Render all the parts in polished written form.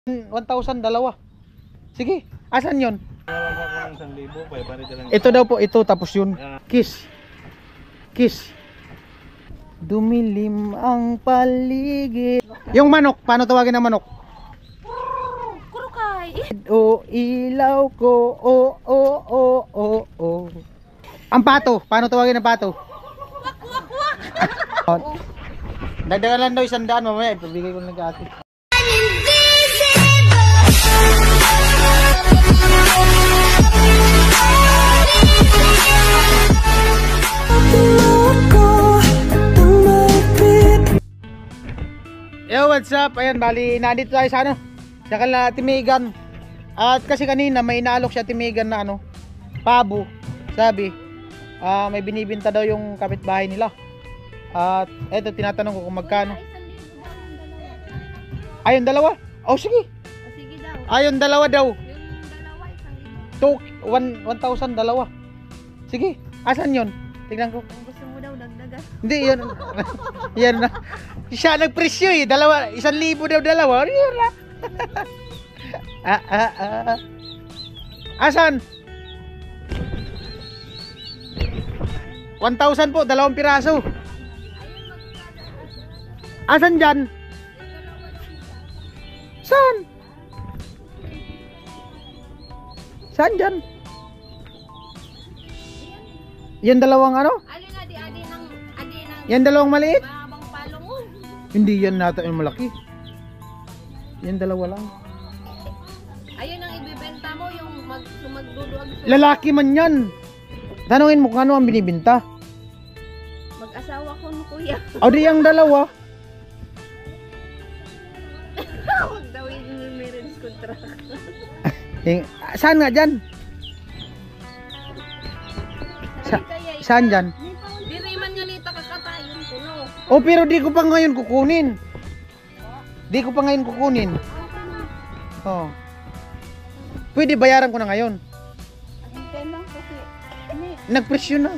1,000 dalawa. Sige, asan yun? Tawag ako ng 1,000, Ito daw po, ito tapos yun. Kiss. Kiss. Dumilim ang paligid. Yung manok, paano tawagin ang manok? Kurukay. O ilaw ko, o. Ang pato, paano tawagin ang pato? Wak, wak, wak. Dagdagan lang daw 100 mamaya, ipabigay ko lang kay ate. Yo, what's up? Ayan, bali, nandito tayo sa ano, sa kanila Timigan. At kasi kanina may inaalok siya Timigan na ano, pabo. Sabi, may binibinta daw yung kapitbahay nila. At eto, tinatanong ko kung magkano. Ayun, dalawa? Oh, sige. Sige daw. Ayun, dalawa daw. Yung dalawa, 1,000 dalawa. Sige, asan yun? Tingnan ko. Kung gusto mo daw, dagdagan. Hindi, yun. Yan na. Siya nagpresyo eh. Dalawa, 1,000 daw dalawa. Yun na. Asan? 1,000 po, 2 piraso. Asan dyan? Saan? Saan dyan? Yan dalawang ano? Alin adi ng Yan dalawang maliit? mahabang palong mo. Hindi yan natin yung malaki. Yan dalawa lang. Ayun ang ibibenta mo, yung magduduwag. Lalaki man yan. Tanungin mo kung ano ang binibinta. Mag-asawa ko mo, kuya. O di yung dalawa. Huwag daw yung marriage contract. Saan nga dyan? Saan dyan? Di man nga nita kakatayin ko, no? O pero di ko pa ngayon kukunin. Di ko pa ngayon kukunin. Oh. Pwede bayaran ko na ngayon. Hintay lang kasi. Nagpresyo na.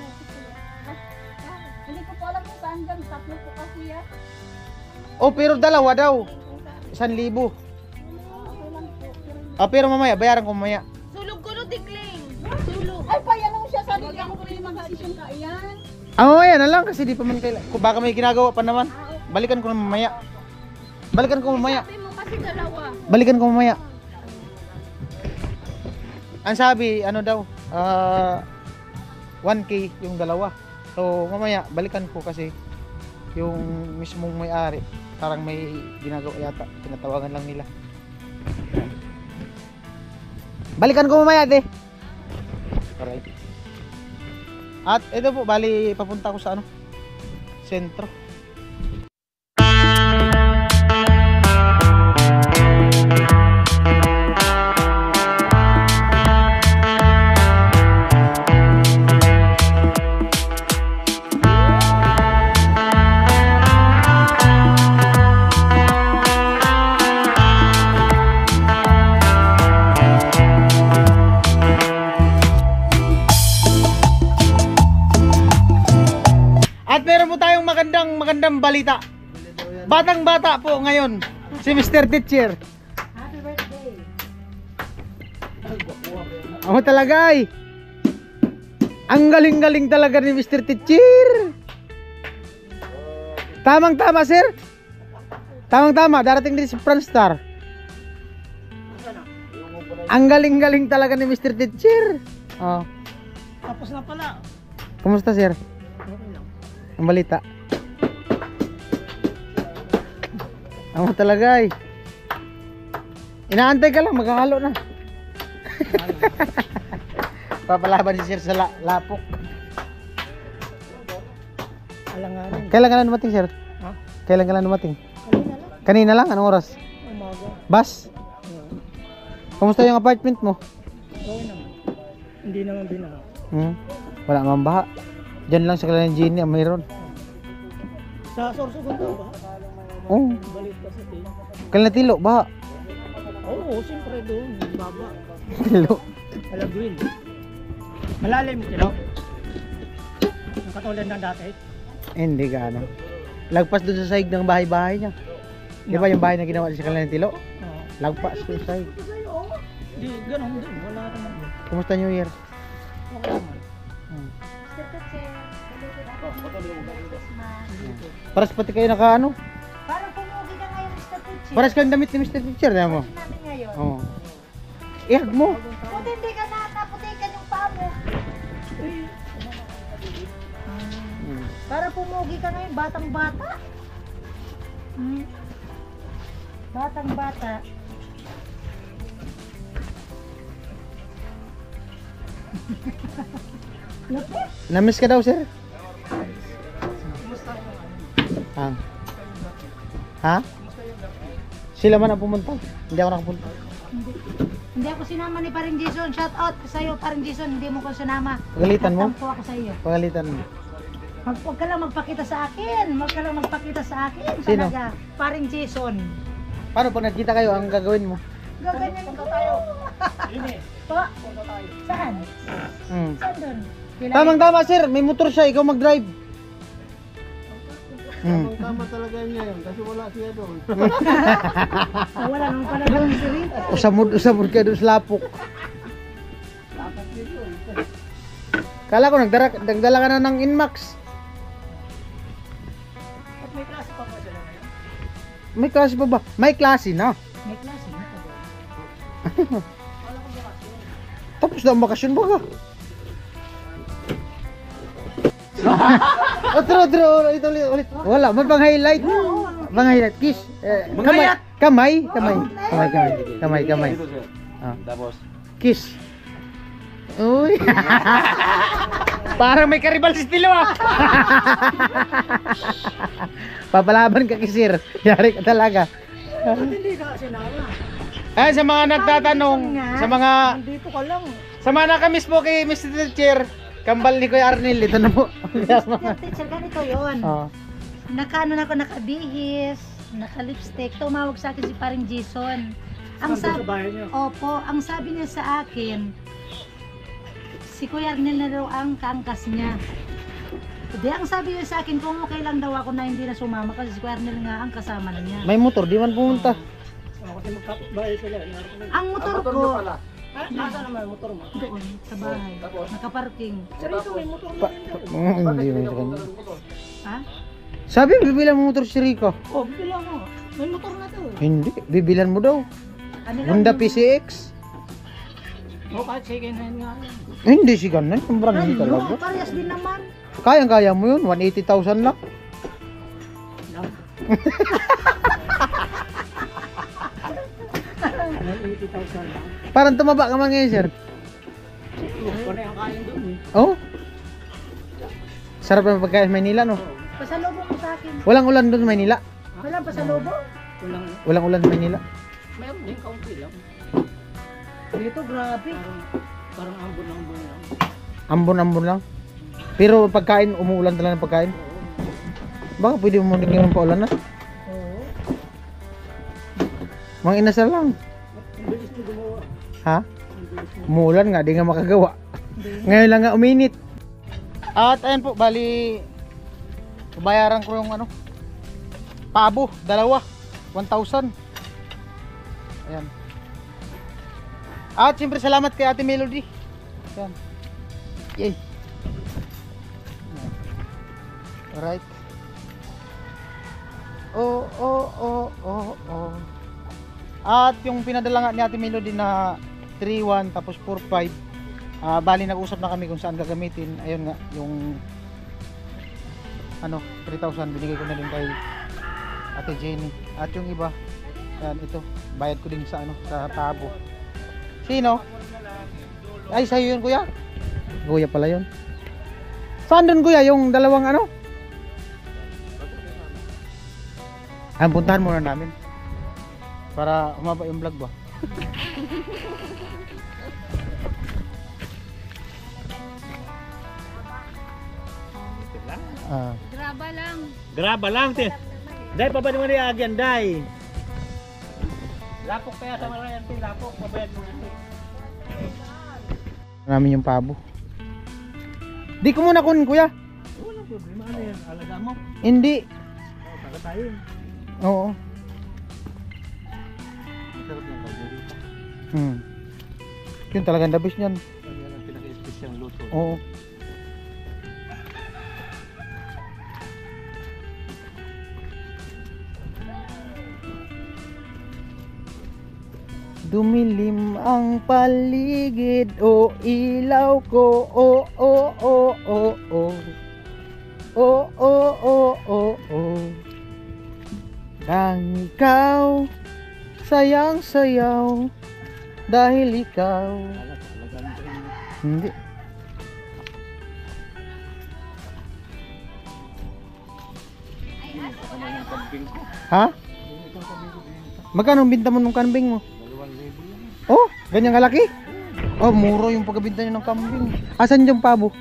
Hindi ko po alam kung saan dyan. Tatlo po kasi yan. O pero dalawa daw. 1,000. Okay lang po. Pero mamaya, bayaran ko mamaya. Sulog ko no, Tikling. Sulog. Ay, pa yan siya. Sabi ka mo kung mag-desisyon ka yan. Mamaya na lang kasi di pa man kailangan. Baka may ginagawa pa naman. Balikan ko na mamaya. Balikan ko mamaya. Sabi mo kasi dalawa. Balikan ko mamaya. Ang sabi, ano daw, 1K yung dalawa. So, mamaya, balikan ko kasi yung mismong may-ari. Parang may ginagawa yata. Tinatawagan lang nila. Balikan ko mamaya, ate. Alright. At ito po, bali, papunta ko sa ano? Sentro. At meron po tayong magandang balita. Batang bata po ngayon, si Mr. Teacher. Happy birthday. Ako talaga ay. Ang galing-galing talaga ni Mr. Teacher. Tamang-tama, sir. Tamang-tama, darating din si Franstar. Ang galing-galing talaga ni Mr. Teacher. Oh. Tapos na pala. Kumusta, sir? Ang balita. Ako talaga ay. Inaantay ka lang, maghahalo na. Papalaban si sir sa lapok. Alanganin. Kailan ka lang dumating, sir? Ha? Kailan ka lang dumating? Kanina lang. Kanina lang? Anong oras? Umaga. Bus? Kumusta yung apartment mo? Okay naman. Hindi naman binaha. Wala mang baha. Diyan lang sa Kalan Gini ang mayroon. Sa Sorsogon daw ba? Oo. Balik pa sa Tin. Kalan Tilo, baha. Oo, siyempre doon. Baba. Tilo. Malagwin. Malalim, Tilo. Ang katulad ng dati. Hindi ka ano. Lagpas doon sa sahig ng bahay-bahay niya. Di ba yung bahay na ginawa sa Kalan Tilo? Oo. Lagpas ko sa'yo. Di, ganun din. Wala naman. Kumusta New Year? Okay naman. Mr. Teacher, saludo ako. Merry Christmas. Paras pati kayo naka ano? Parang pumugi ka ngayon, Mr. Teacher. Paras kang damit ni Mr. Teacher, na mo? Ano namin ngayon? Oo. Ihag mo. Buti hindi ka na naputikan yung paa mo. Para pumugi ka ngayon, batang-bata. Batang-bata. Namiss ka daw, sir? Ah. Ha? Sila man ang pumunta. Hindi ako nakapunta. Hindi ako sinama ni Paring Jason. Shout out sa'yo, Paring Jason. Hindi mo ko sinama. Pagalitan mo? Nagtampo ako sa'yo. Pagalitan mo. Huwag ka lang magpakita sa akin. Huwag ka lang magpakita sa akin. Sino? Talaga. Paring Jason. Paano pag nagkita kayo, ang gagawin mo? Gaganyan ko. Pa? Saan? Hmm. Saan doon? Tamang-tama, sir. May motor siya. Ikaw mag-drive. Hmm. Tama talaga niya yun kasi wala siya doon. Wala nang pala doon si Rita. Usamod ka doon sa lapok. Kala ko nagdala ka na ng Inmax. At may klase pa ba sila ngayon? May klase pa ba? May klase na. May klase na to. Tapos na ang bakasyon ba ka? Otro, ulit. Wala, may pang-highlight. Pang-highlight, kiss. Kamay. Ah. Tapos, Kiss. Uy. Parang may karibal si Stilo ah. Papalaban ka kisir. Yari ka talaga. Hindi ka sinama. Sa mga nagtatanong, Dito ka lang. sa mga nakamiss po kay Mr. Teacher, kambal ni Kuya Arnel, ito na po. Teacher, ganito yun. Oh. Nakaano na ako, nakabihis, naka-lipstick. Tumawag sa akin si Paring Jason. Ang Sa sabi, bahay niyo. opo, ang sabi niya sa akin, si Kuya Arnel na daw ang kaangkas niya. Hindi, ang sabi niya sa akin, kung okay lang daw ako na hindi na sumama kasi si Kuya Arnel nga ang kasama na niya. May motor, di man pumunta. Kasi magkapit-bahay sila. Ang motor ko, Nasa naman yung motor mo? doon, sa bahay, nakaparking. Sarito may motor mo rin daw. Hindi mo sa kanya. Ha? Sabi, bibilan mo motor si Rico. Oh, bibila mo. May motor na to. Hindi, bibilan mo daw. Ano lang, Honda PCX. Oh, kahit second hand nga yan. Hindi si ganun, yung brand Ay, yun talaga. no, parehas din naman. Kayang-kaya mo yun, 180,000 lang. Lang. 180,000 lang. Parang tumaba ka man ngayon, sir. Kung na yung kain doon eh. Oh? Sarap ng pagkain sa Maynila, no? Pasalubong mo sa akin. Walang ulan doon sa Maynila. Walang pasalubong? Kulang. Walang ulan sa Maynila. Mayroon din kaunti lang. Dito, grabe. Parang ambon-ambon lang. Ambon-ambon lang. Pero pagkain, umuulan talaga ng pagkain. Baka pwede mo rin yung paulan na. Oo. Mga inasal lang. Ang bilis mo gumawa. Ha? Umuulan nga, di nga makagawa. Ngayon lang nga uminit. At ayan po, bali bayaran ko yung ano, pabo, dalawa, 1,000. Ayan. At siyempre salamat kay Ate Melody. Ayan. Yay. Alright. Oh. At yung pinadala nga ni Ate Melody na 3,1 tapos 4,5. Bali nag-usap na kami kung saan gagamitin. Ayun nga, yung ano, 3,000 binigay ko na din kay Ate Jenny. At yung iba, yan ito, bayad ko din sa ano, sa tabo. Sino? Ay, sa'yo yun, kuya? Kuya pala yun. Saan dun, kuya? Yung dalawang ano? Ang puntahan muna namin. Para umaba yung vlog ba? Graba lang. graba lang, te. Dahil pa ba naman yung agyan, dahil? Lapok kaya sa marayan, lapok, mabayad mo na. Namin yung pabo. Di ko muna kunin, kuya. Walang problema, ano yan? Alaga mo. Hindi. Taga tayo. Oo. Sarap yan. Yun talagang the best niyan. Yan ang pinaka-espesyal luto. Oo. Dumilim ang paligid, o ilaw ko, o o o o o o o o o o. Nang ikaw sayang sayaw, dahil ikaw hindi. Ha? Magkano ang binta mo ng kambing mo? 2,000 yan. Oh, ganyan kalaki? Oh, mura yung pagkabinta niya ng kambing. Asan yung pabo?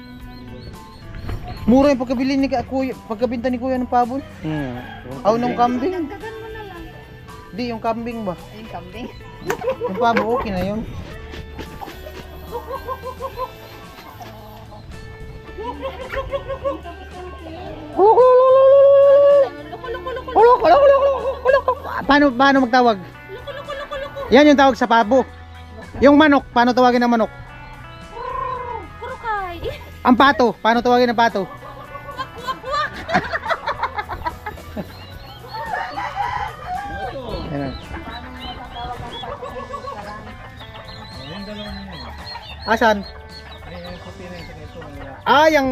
Mura yung pagkabili ni kuya, pagkabinta ni kuya ng pabo. Aw, ng kambing. Dagdagan mo na lang. Di, yung kambing ba? Yung kambing. Yung pabo, okay na yun. Paano magtawag? Yan yung tawag sa pabo. Yung manok, paano tawagin ng manok? Kurukay. Ang pato, paano tawagin ng pato? Ayan. Yung dalawa na yun. Asan? Ay, yung puti na yung ito. Ah, yung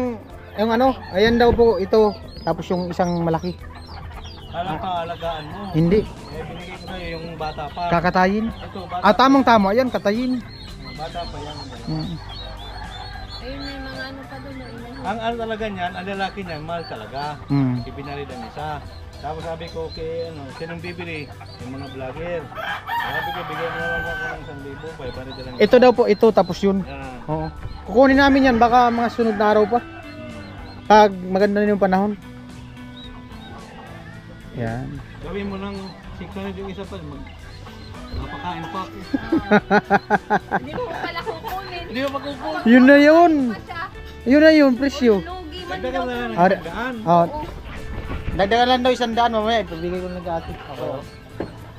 ano, ayan daw po ito. Tapos yung isang malaki. Alam ka, alagaan mo. Hindi, Eh, binigay ko sa'yo yung bata pa. kakatayin. Ito, bata. Ah, tamang tama, ayan, katayin. Bata pa yan. Mm. Ayun, may mga ano pa doon. Ang ano talaga niyan, ang lalaki niyan, mahal talaga. Mm. Ibinarid ang isa. Tapos sabi ko, kay ano, sinong bibili? Yung mga vlogger. Sabi ko, bigyan mo naman ako ng 1,000, 500 lang. Ito daw po, ito, tapos yun. Ah, Oo. Kukunin namin yan, baka mga sunod na araw pa. Pag maganda na yung panahon. Yan. gawin mo ng 600 yung isa pa. Napakain pa ako. Hindi mo pala kukunin. Hindi mo magkukunin. Yun na yun. Pa siya. Yun na yun, presyo. Lugi man Dagdagan daw. na lang Ah, ng daan. Oh. Dagdagan lang daw 100 mamaya, ipabigay ko lang kay ate. Oo.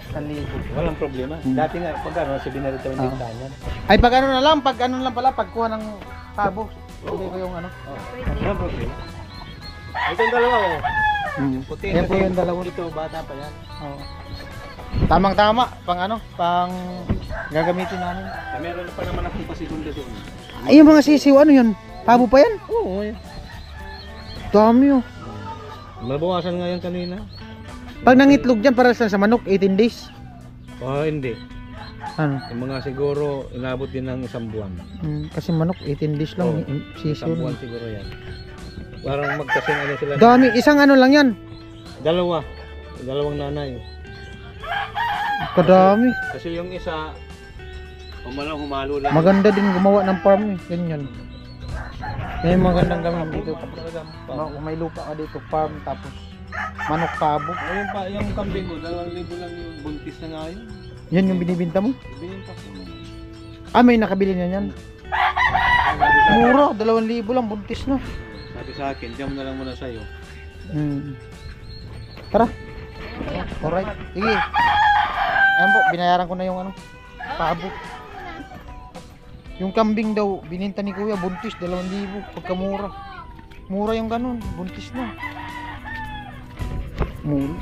1,000. Walang problema. Dati nga, pag ano, si binarita yung Oo. dintahan. Ay pag ano na lang, pag ano lang pala, pagkuha ng pabo. Bigay ko yung ano. Walang problema. Ito yung dalawa oh. Mm. Puti. Yan po kasi yung dalawa. Ito, bata pa yan. Oo. Tamang tama, pang ano, pang gagamitin namin. Meron na pa naman akong pasigunda doon. Ay, yung mga sisiw, ano yun? Pabo pa yan? Oo. Dami oh. Mabawasan nga yan kanina. Pag nangitlog dyan, para sa manok, 18 days. Oh, hindi. Ano? Yung mga siguro, inabot din ng 1 buwan. Kasi manok, 18 days lang. Oo. Sisiw. 1 buwan siguro yan. Parang magkasing ano sila. Dami, isang ano lang yan. Dalawang nanay. Kadami. Kasi yung isa, humalo lang. Maganda din gumawa ng farm eh. Ganyan. May magandang gawin dito. Talaga. Kung may lupa ka dito, farm, tapos manok pabo. Ayun pa, yung kambing ko, 2,000 lang yung buntis na nga yun. Yan yung binibinta mo? Binenta ko. Ah, may nakabili na yan. Mura, 2,000 lang, buntis na. Sabi sa akin, diyan mo na lang muna sa'yo. Tara. Alright, sige. Ayan po, binayaran ko na yung ano, pabo. Yung kambing daw, bininta ni kuya, buntis, 2,000. Pagkamura. Mura yung ganun, buntis na. Mura.